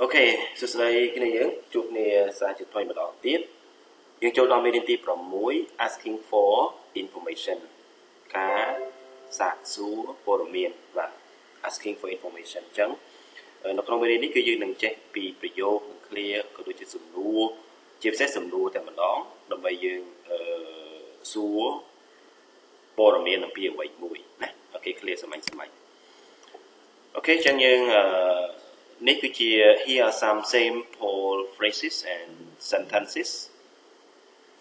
Ok, số đây cái này chụp này sẽ chụp thôi một đoạn tiếp. Nhưng chỗ đó mình đi mũi asking for information. Cá sạc số bộ miền và asking for information chẳng. Nó không bên đây cứ như nâng check bị biểu clear có đôi chút sầm nua, chia sẻ sầm nua tại mình đó. Đồng bây giờ số bộ miền nó bị vậy mũi. Này, ok clear sầm anh. Ok, chẳng như here are some sample phrases and sentences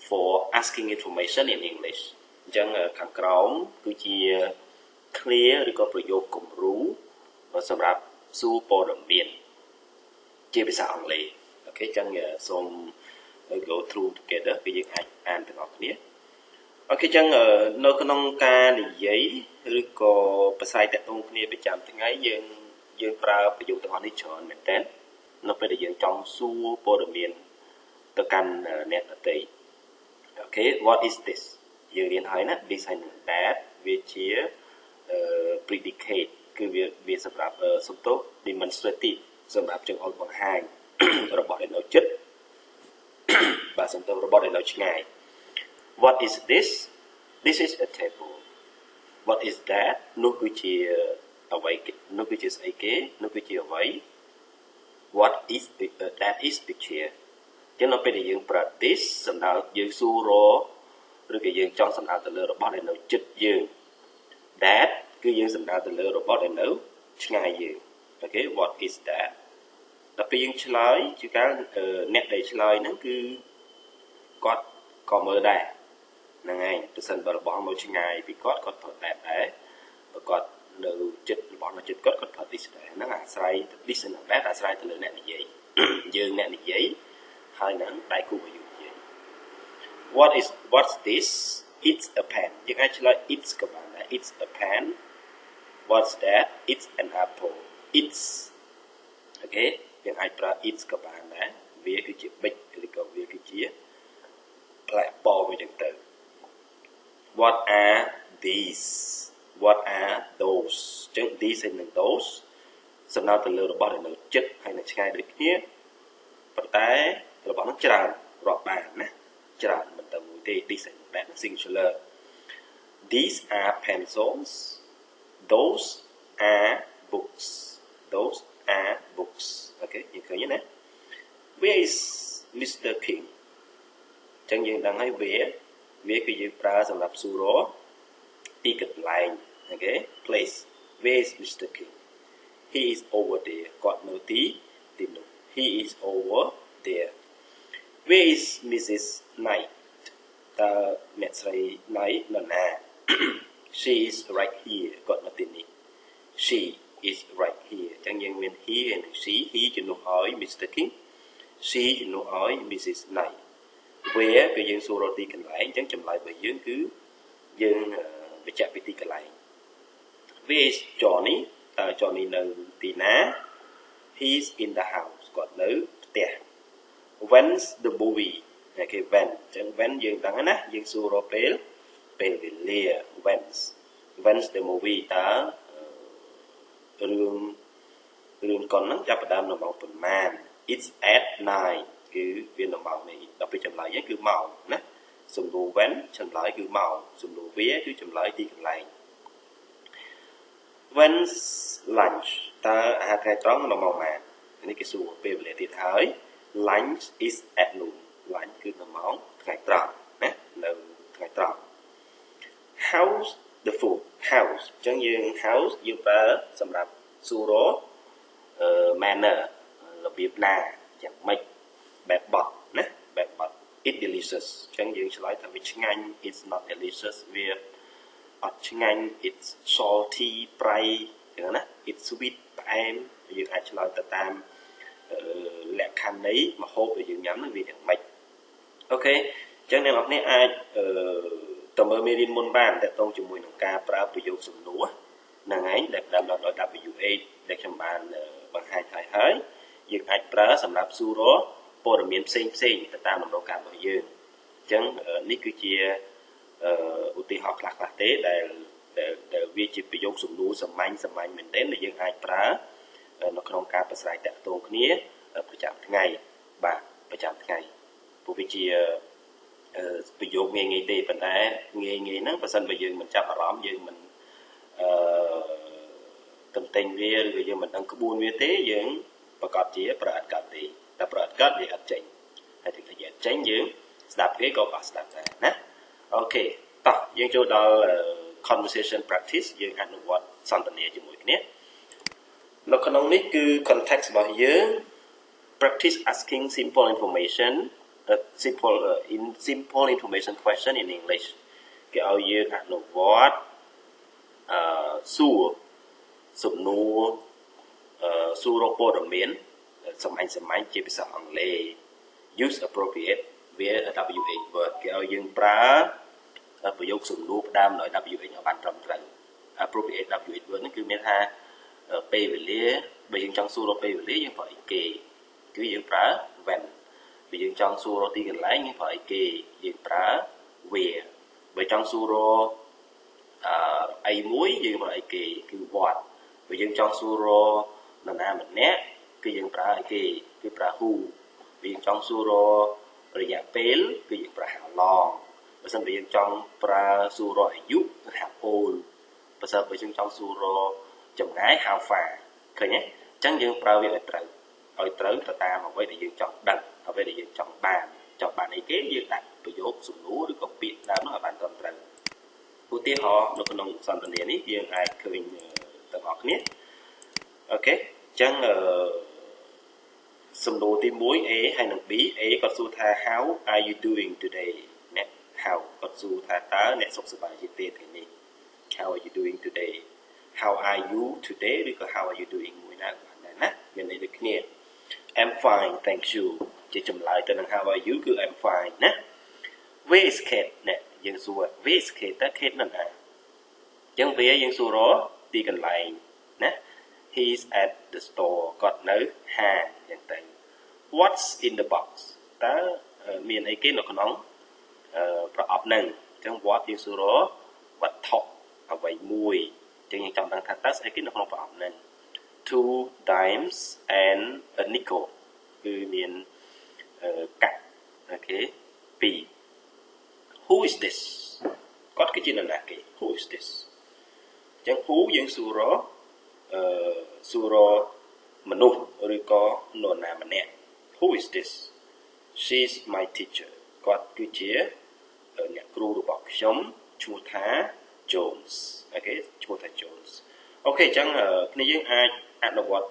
for asking information in English. Chẳng khẳng krong cứ chia clear rồi cóประโยค គំរូ សម្រាប់សួរព័ត៌មានជាភាសាអង់គ្លេស អូខេចឹងសូម go through together គឺយើងអាចអានទាំងអស់គ្នា អូខេចឹងនៅក្នុងការនិយាយឬក៏ប្រស័យតាក់ទងគ្នាប្រចាំថ្ងៃយើងប្រើប្រយោគទាំងអស់នេះច្រើនមែនតើនៅពេលដែលយើងចង់សួរព័ត៌មានទៅកាន់អ្នកដទៃ អូខេ what is this យើងរៀនហើយណា this and that វាជា predicate គឺវាសម្រាប់សំទោស demonstrative សម្រាប់ចង្អុលបង្ហាញ របស់ដែលនៅជិត បាទសំទោសរបស់ដែលនៅឆ្ងាយ what is this this is a table what is that នោះគឺជាអ្វីនោះគឺជាស្អីគេនោះគឺជាអ្វី what is that is the chair ចឹងនៅពេលដែលយើងប្រើ this សំដៅយើងសួរឬក៏យើងចង់សំដៅទៅលើរបស់ដែលនៅជិតយើង that គឺយើងសំដៅទៅលើរបស់ដែលនៅឆ្ងាយយើង អូខេ what is that ដល់ពេលយើងឆ្លើយជាការអ្នកដែលឆ្លើយហ្នឹងគឺគាត់ក៏មើលដែរហ្នឹងហើយប្រសិនបើរបស់នៅឆ្ងាយពីគាត់ប្រើ that ដែរបើគាត់នៅចិត្តរបស់នៅចិត្តគាត់ប្រើ this ដែរហ្នឹងអាស្រ័យ this និង that អាស្រ័យទៅលើអ្នកនិយាយ យើងអ្នកនិយាយហើយនឹងដៃគូរបស់យើងនិយាយ what's this it's a pen យើងអាចឆ្លើយ it's ក៏បានដែរ it's a pen what's that it's an apple it's អូខេយើងអាចប្រើ it's ក៏បានដែរវាគឺជា big ឬក៏វាគឺជាផ្លែប៉ោមួយចឹងទៅ what are these what are those ចឹង these និង those សំដៅទៅលើរបស់ដែលនៅជិតហើយនៅឆ្ងាយដូចគ្នាប៉ុន្តែរបស់នោះច្រើនរាប់បានណាច្រើនមិនតែមួយទេ these and that singular these are pencils those are books those are books អូខេយើងឃើញណា where is Mr. King ចឹងយើងដឹងហើយវាគឺយើងប្រើសម្រាប់សួរទីកន្លែង អូខេ place where is Mr. King he is over there គាត់នៅទីនោះ he is over there where is Mrs. Knight តើអ្នកស្រី Knight នៅណា she is right here គាត់នៅទីនេះ she is right here ចឹងយើងមាន he and she he ជំនួសឲ្យ Mr. King she ជំនួសឲ្យ Mrs. Knight where គឺយើងសួររកទីកន្លែងចឹងចម្លើយរបស់យើងគឺយើងបញ្ជាក់ពីទីកន្លែង where is Johnny តើ Johnny នៅទីណា he's in the house គាត់នៅផ្ទះ when's the movie អូខេ when ចឹង when យើងដឹងហើយណាយើងសួររកពេលវេលា when's the movie តើរឿងកុនហ្នឹងចាប់ផ្ដើមនៅម៉ោងប៉ុន្មាន it's at 9 គឺវានៅម៉ោងនេះដល់ពេលចម្លើយគឺម៉ោងណាសំដៅ when ចម្លើយគឺម៉ោងសំដៅ where គឺចម្លើយទីកន្លែង when's lunch តើអាហារថ្ងៃត្រង់នៅម៉ោងណានេះគេសួរពេលវេលាទៀតហើយ lunch is at noon lunch គឺនៅម៉ោងថ្ងៃត្រង់ណានៅថ្ងៃត្រង់ how's the food house អញ្ចឹងយើង house យើងប្រើសម្រាប់សួររកmanner របៀបណាយ៉ាងម៉េចបែបបត់ណាបែបបត់ it delicious អញ្ចឹងយើងឆ្លើយថាវាឆ្ងាញ់ it's not delicious វាអត់ឆ្ងាញ់ it's salty ប្រៃអញ្ចឹងណា it's sweet ផ្អែមយើងអាចឆ្លើយទៅតាមលក្ខខណ្ឌនៃម្ហូបដែលយើងញ៉ាំហ្នឹងវាយ៉ាងម៉េចអូខេអញ្ចឹងអ្នកនរគ្នាអាចតើមើលមេរៀនមុនបានតើតងជាមួយនឹងការប្រើប្រយោគសំណួរហ្នឹងឯងដែលដើមដល់ដោយ W8 ដែលខ្ញុំបានបង្ហាញហើយយើងអាចប្រើសម្រាប់សួររកព័ត៌មានផ្សេងទៅតាមតម្រូវការរបស់យើងអញ្ចឹងនេះគឺជាឧទាហរណ៍ខ្លះទេដែលវាជាប្រយោគសំណួរសាមញ្ញមែនទែនដែលយើងអាចប្រើនៅក្នុងការប្រាស្រ័យទាក់ទងគ្នា ប្រចាំថ្ងៃបាទប្រចាំថ្ងៃពួកវាជាប្រយោគងាយៗទេប៉ុន្តែងាយៗហ្នឹងបើសិនបើយើងមិនចាប់អារម្មណ៍យើងមិនតំតែងវាឬក៏យើងមិនដឹងក្បួនវាទេយើងប្រកាសជាប្រអត់កាត់ទេតែប្រអត់កាត់វាអត់ចេញហើយถึงតែយើងចេញយើងស្ដាប់គេក៏បាក់ស្ដាប់ដែរណាអូខេតោះយើងចូលដល់ conversation practice យើងអនុវត្តសន្ទនាជាមួយគ្នានៅក្នុងនេះគឺ context របស់យើង practice asking simple information simple information question in English គេឲ្យយើងអនុវត្តសួរសំណួរសួររកព័ត៌មានសំអាញ់ជាភាសាអង់គ្លេស use appropriate វា WH word គេឲ្យយើងប្រើប្រយោគសំណួរផ្ដើមដោយ WH ឲ្យបានត្រឹមត្រូវ appropriate WH word នេះគឺមានថាពេលវេលាបើយើងចង់សួររកពេលវេលាយើងប្រើអីគេគឺយើងប្រើ when បើយើងចង់សួររកទីកន្លែងយើងប្រើអីគេយើងប្រើ where បើចង់សួររកអីមួយយើងប្រើអីគេគឺ what បើយើងចង់សួររកនរណាម្នាក់គឺយើងប្រើអីគេគឺប្រើ who បើយើងចង់សួររករយៈពេលគឺយើងប្រើ how long បើសិនបើយើងចង់ប្រើសួររកអាយុគឺ how old បើសិនបើយើងចង់សួររកចម្ងាយ how far ឃើញទេអញ្ចឹងយើងប្រើវាឲ្យត្រូវទៅតាមអ្វីដែលយើងចង់ដឹងអ្វីដែលយើងចង់បានអីគេយើងដាក់ប្រយោគសំណួរឬក៏ពាក្យដើមនោះឲ្យបានត្រឹមត្រូវឧទាហរណ៍នៅក្នុងសន្ទនានេះយើងអាចឃើញទាំងអស់គ្នាអូខេអញ្ចឹងសំណួរទី1 A ហើយនិង B A គាត់សួរថា how are you doing today អ្នក how គាត់សួរថាតើអ្នកសុខសប្បាយជាទេថ្ងៃនេះ how are you doing today how are you today ឬក៏ how are you doing មួយណាណាមានន័យដូចគ្នា I'm fine thank you ជាចម្លើយទៅនឹង how are you គឺ I'm fine ណា where is Kate អ្នកយើងសួរ where is Kate តើ Kate នៅណាអញ្ចឹង where យើងសួររកទីកន្លែងណា he's at the store គាត់នៅហាងអញ្ចឹងទៅ what's in the box តើមានអីគេនៅក្នុងប្រអប់ហ្នឹងអញ្ចឹង what យើងសួររកវត្ថុអ្វីមួយអញ្ចឹងយើងចង់ដឹងថាតើស្អីគេនៅក្នុងប្រអប់ហ្នឹង two dimes and a nickel គឺមានកាក់អូខេ2 who is this គាត់គឺជានរណាគេ who is this អញ្ចឹង who យើងសួររកមនុស្សឬក៏នរណាម្នាក់ who is this she's my teacher គាត់គឺជាអ្នកគ្រូរបស់ខ្ញុំឈ្មោះថា Jones អូខេឈ្មោះថា Jones អូខេអញ្ចឹងគ្នាយើងអាចអនុវត្ត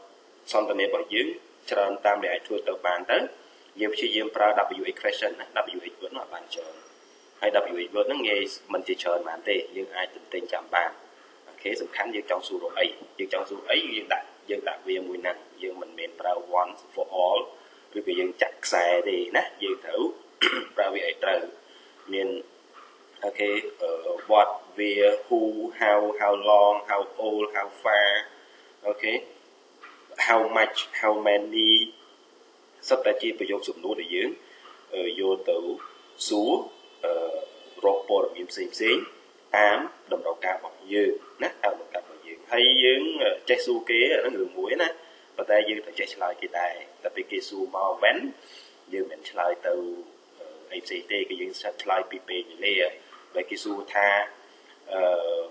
សន្ទនារបស់យើងច្រើនតាមដែលអាចធ្វើទៅបានទៅយើងព្យាយាមប្រើ WH question ណា WH word នោះឲ្យបានច្រើនហើយ WH word ហ្នឹងងាយមិនជាច្រើនបានទេយើងអាចទន្ទិញចាំបានអូខេសំខាន់យើងចង់សួររកអីយើងដាក់វាមួយណាយើងមិនមែនប្រើ once for all ឬក៏យើងចាក់ខ្សែទេណាយើងត្រូវប្រើវាឲ្យត្រូវមានអូខេ what where who how long how old how far អូខេ how much how many សត្វតែជាប្រយោគសំណួរដែលយើងយកទៅសួររកព័ត៌មានផ្សេងតាមតម្រូវការរបស់យើងណាតាមតម្រូវការរបស់យើងហើយយើងចេះសួរគេអាហ្នឹងរឿងមួយណាប៉ុន្តែយើងត្រូវចេះឆ្លើយគេដែរតែពេលគេសួរមក when យើងមិនឆ្លើយទៅអីផ្សេងទេគឺយើងឆ្លើយពីពេលវេលាបើគេសួរថា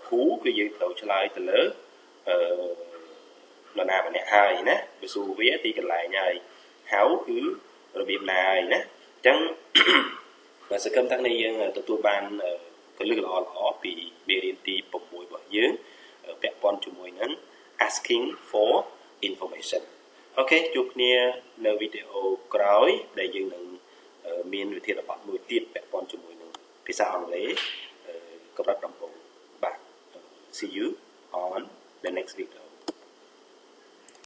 who គឺយើងត្រូវឆ្លើយទៅលើនរណាម្នាក់ហើយណាបើសួរវាទីកន្លែងហើយ how គឺរបៀបណាហើយណាអញ្ចឹងបាទសកម្មតាំងនេះយើងទទួលបានពលិកល្អពីមេរៀនទី6របស់យើងពាក់ព័ន្ធជាមួយនឹង asking for information អូខេជួបគ្នានៅវីដេអូក្រោយដែលយើងនឹងមានវិធានបទមួយទៀតពាក់ព័ន្ធជាមួយនឹងភាសាអង់គ្លេសកម្រិតដំបូងបាទ see you on the next video